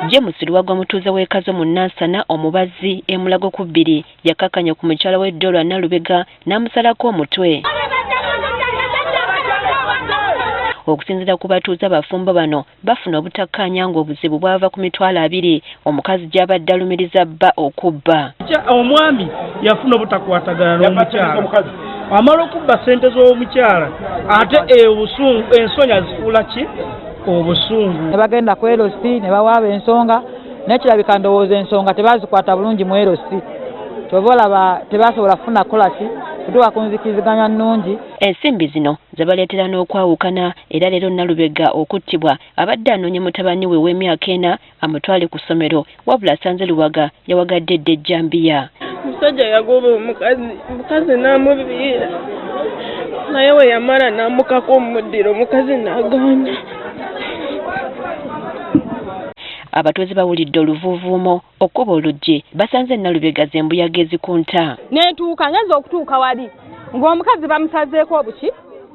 James Luwagwa mutuuze w'ekazo mu Nansana omubazi Mulago ku 2 yakakanya ku mukyala w'Eddola Nalubega n'amusalako omutwe. Okusinziira ku batuuze abafumbo bano bafuna obutakkaanya ng'obuzibu bwava ku mitwalo 2 omukazi gy'abadde alumiriza bba okubba. Omwami yafuna obutakwatagana n'omukyala amala okubba ssente z'omukyala ate ensonga zifuula ki obusungu. Ne bagenda ku erosi ne bawaaba ensonga nekirabika ndowooza ensonga tebazikwata bulungi mu erosi kyova olaba tebasobola kufuna kolaki kutuuka ku nzikiriziganya nnungi. Ensimbi zino zabaleetera n'okwawukana era leero Nalubega okuttibwa abadde anoonya mutabani we w'emyaka 4 amutwale ku ssomero wabula asanze Luwaga yawagadde dde Jambiya. Musajja yagoba omukazi n'amubiira naye we yamala n'amukako omuddiro omukazi n'agaana. Abatuuze bawulidde oluvuuvuumo okuba oluggi basanze Nalubega z'embuyaga ezikunta. Netuuka ngenza okutuuka wali ng'omukazi bamusazeeko obuki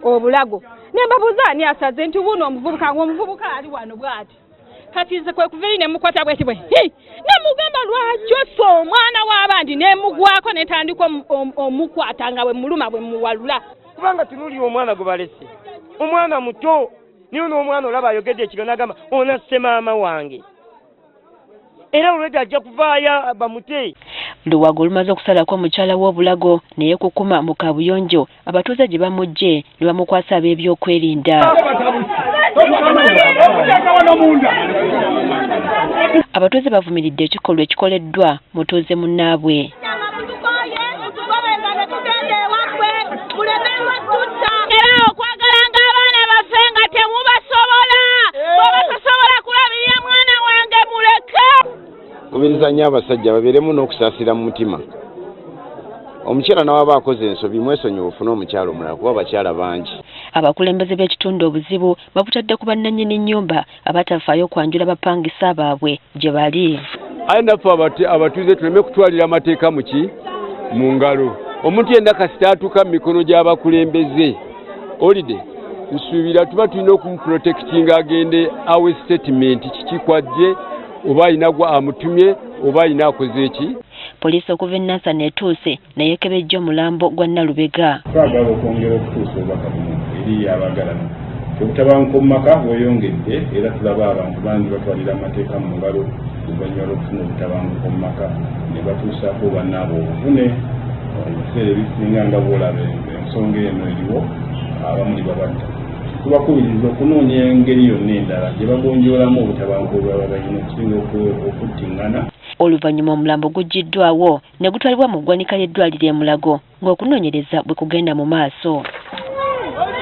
obulago ne mbabuuza ani asaze nti buno omuvubuka ng'omuvubuka ali wano bw'ati kati nze kwe kuvayo ne mukwata bweti bwe ne mugamba lwajjosa omwana w'abandi ne mugwako ne tandika omukwata nga bwe muluma bwe muwalula kubanga tunuli omwana gwe balese omwana muto niyo n'omwana olaba ayogedde ekiro n'agamba onasse maama wange era olwedde ajja kuvaayo bamute. Luwaga olumaze okusalako omukyala w'obulago naye kukuma mu kabuyonjo abatuuze gye bamugje ne bamukwasa ab'ebyokwerinda. Abatuuze bavumiridde ekikolwa ekikoleddwa mutuuze munnaabwe. Kubirizanya abasajja babeeremu n'okusaasira mu mutima. Omukyala n'awaba akoze ensobi mwesonyiwe ofune omukyala omulala kuba abakyala bangi. Abakulembeze b'ekitundu obuzibu babutadde ku bannannyini nnyumba abatafaayo kwanjula bapangisa baabwe gye bali. Aye naffe abatuuze tuleme kutwalira amateeka mu ngalo. Omuntu yenna kasita atuuka mu mikono gy'abakulembeze olide nsuubira tuba tulina okumuprotectinga agende awe statement kikikwajje oba ayinagwa amutumye oba ayina akoze eki. Poliisi okuva e Nansana etuuse naye ekebejja omulambo gwa Nalubega. Twagala okwongera okutuusa obubaka buno eri abagalana. Obutabanguko mu maka bweyongedde era tulaba abantu bangi batwalira amateeka mu ngalo oluvannyuma lw'okufuna obutabanguko mu maka ne batuusaako bannaabwe obuvune. Ebiseera ebisinga nga bw'olaba ensonga eno eriwo abamu babatta. Tubakubiriza okunoonya engeri yonna endala gye bagonjoolamu obutabanguko bw'aba balina okusinga okuttingana. Oluvannyuma omulambo guggiddwawo ne gutwalibwa mu ggwanika ly'eddwaliro e Mulago ng'okunoonyereza bwe kugenda mu maaso.